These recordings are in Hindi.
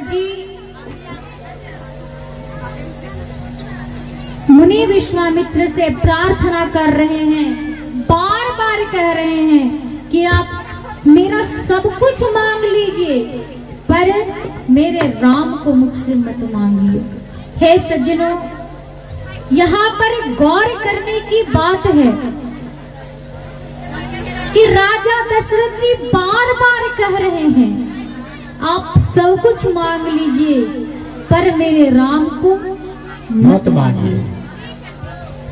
दशरथ जी मुनि विश्वामित्र से प्रार्थना कर रहे हैं, बार बार कह रहे हैं कि आप मेरा सब कुछ मांग लीजिए, पर मेरे राम को मुझसे मत मांगिए। हे सज्जनों, यहाँ पर गौर करने की बात है कि राजा दशरथ जी बार बार कह रहे हैं आप सब कुछ मांग लीजिए, पर मेरे राम को मत मांगिए।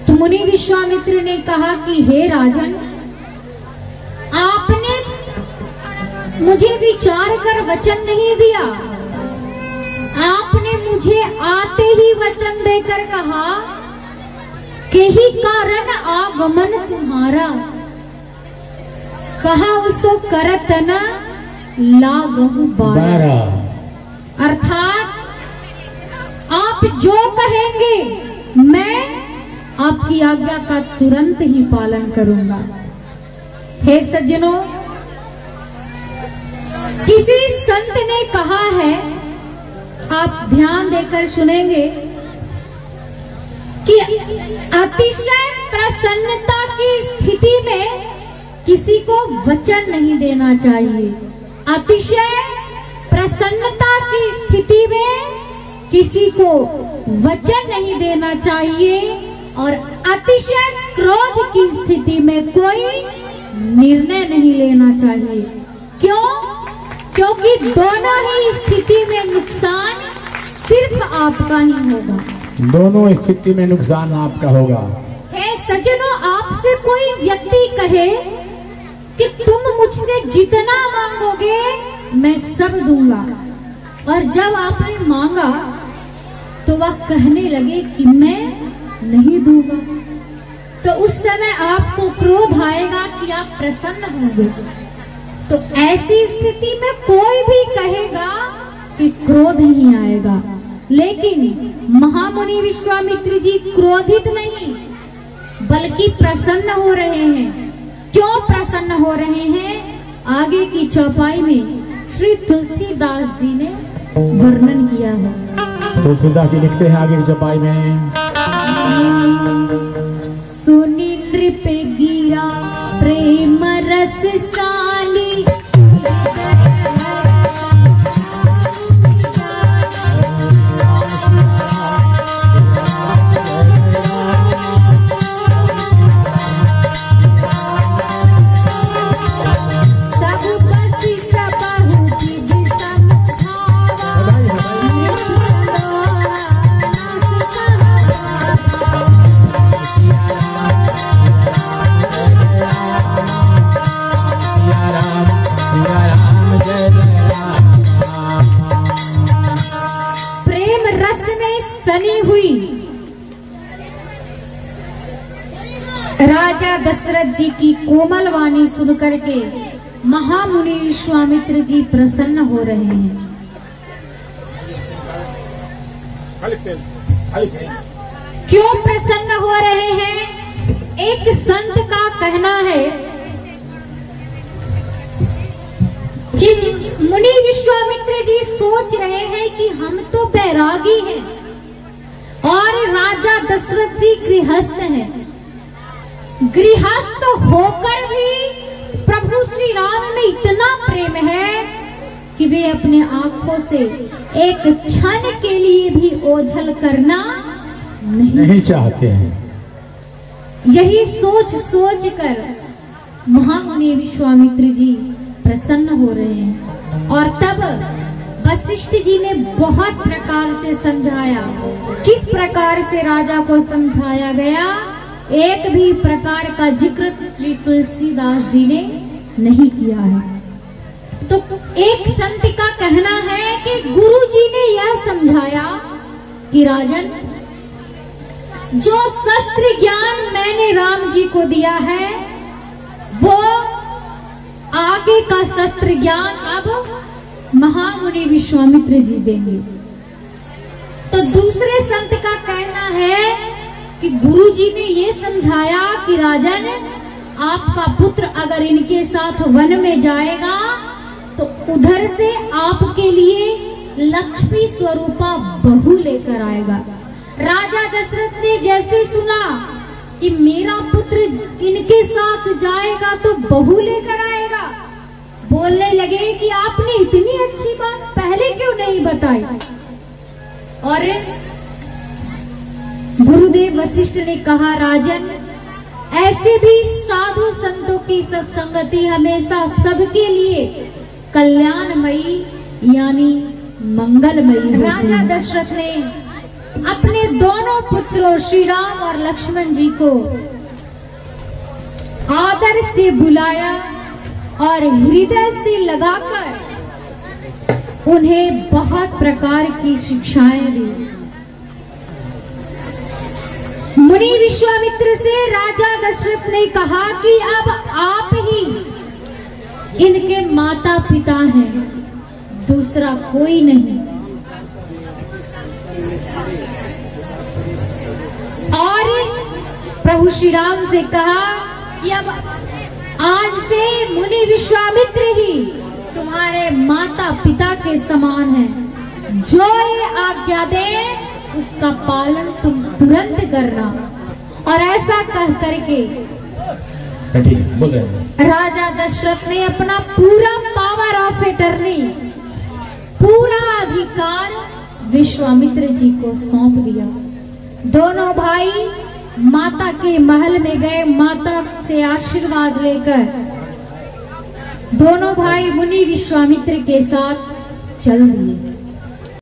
तो मुनि विश्वामित्र ने कहा कि हे राजन, आपने मुझे विचार कर वचन नहीं दिया, आपने मुझे आते ही वचन देकर कहा कि ही कारण आगमन तुम्हारा, कहा उसो करत न लागहु बारा। अर्थात आप जो कहेंगे मैं आपकी आज्ञा का तुरंत ही पालन करूंगा। हे सज्जनों, किसी संत ने कहा है, आप ध्यान देकर सुनेंगे, कि अतिशय प्रसन्नता की स्थिति में किसी को वचन नहीं देना चाहिए। अतिशय प्रसन्नता की स्थिति में किसी को वचन नहीं देना चाहिए और अतिशय क्रोध की स्थिति में कोई निर्णय नहीं लेना चाहिए। क्यों? क्योंकि दोनों ही स्थिति में नुकसान सिर्फ आपका ही होगा। दोनों स्थिति में नुकसान आपका होगा। हे सज्जनों, आपसे कोई व्यक्ति कहे कि तुम मुझसे जितना मांगोगे मैं सब दूंगा, और जब आपने मांगा तो वह कहने लगे कि मैं नहीं दूंगा, तो उस समय आपको क्रोध आएगा कि आप प्रसन्न होंगे। तो ऐसी स्थिति में कोई भी कहेगा कि क्रोध ही आएगा, लेकिन महामुनि विश्वामित्र जी क्रोधित नहीं बल्कि प्रसन्न हो रहे हैं। क्यों प्रसन्न हो रहे हैं? आगे की चौपाई में श्री तुलसीदास जी ने वर्णन किया है। तुलसीदास जी लिखते हैं आगे की चौपाई में, सुनी नृप गिरा प्रेम रस साली, राजा दशरथ जी की कोमल वाणी सुनकर के महामुनि विश्वामित्र जी प्रसन्न हो रहे हैं। क्यों प्रसन्न हो रहे हैं? एक संत का कहना है कि मुनि विश्वामित्र जी सोच रहे हैं कि हम तो बैरागी हैं और राजा दशरथ जी गृहस्थ हैं। गृहस्थ होकर भी प्रभु श्री राम में इतना प्रेम है कि वे अपने आंखों से एक क्षण के लिए भी ओझल करना नहीं चाहते हैं। यही सोच सोच कर महामुनि विश्वामित्र जी प्रसन्न हो रहे हैं। और तब वशिष्ठ जी ने बहुत प्रकार से समझाया। किस प्रकार से राजा को समझाया गया? एक भी प्रकार का जिक्र श्री तुलसीदास जी ने नहीं किया है। तो एक संत का कहना है कि गुरु जी ने यह समझाया कि राजन, जो शस्त्र ज्ञान मैंने राम जी को दिया है वो आगे का शस्त्र ज्ञान अब महामुनि विश्वामित्र जी देंगे। तो दूसरे संत का कहना है कि गुरुजी ने ये समझाया कि राजन, आपका पुत्र अगर इनके साथ वन में जाएगा तो उधर से आपके लिए लक्ष्य स्वरूपा बहू लेकर आएगा। राजा दशरथ ने जैसे सुना कि मेरा पुत्र इनके साथ जाएगा तो बहू लेकर आएगा, बोलने लगे कि आपने इतनी अच्छी बात पहले क्यों नहीं बताई। और गुरुदेव वशिष्ठ ने कहा, राजन, ऐसे भी साधु संतों की सत्संगति हमेशा सबके लिए कल्याणमयी यानी मंगलमयी। राजा दशरथ ने अपने दोनों पुत्रों श्री राम और लक्ष्मण जी को आदर से बुलाया और हृदय से लगाकर उन्हें बहुत प्रकार की शिक्षाएं दी। मुनि विश्वामित्र से राजा दशरथ ने कहा कि अब आप ही इनके माता पिता हैं, दूसरा कोई नहीं। और प्रभु श्री राम से कहा कि अब आज से मुनि विश्वामित्र ही तुम्हारे माता पिता के समान हैं। जो ये आज्ञा दे उसका पालन तुम तुरंत करना। और ऐसा कह करके बोल रहे हैं। राजा दशरथ ने अपना पूरा पावर ऑफ एटर्नी, पूरा अधिकार विश्वामित्र जी को सौंप दिया। दोनों भाई माता के महल में गए, माता से आशीर्वाद लेकर दोनों भाई मुनि विश्वामित्र के साथ चल दिए।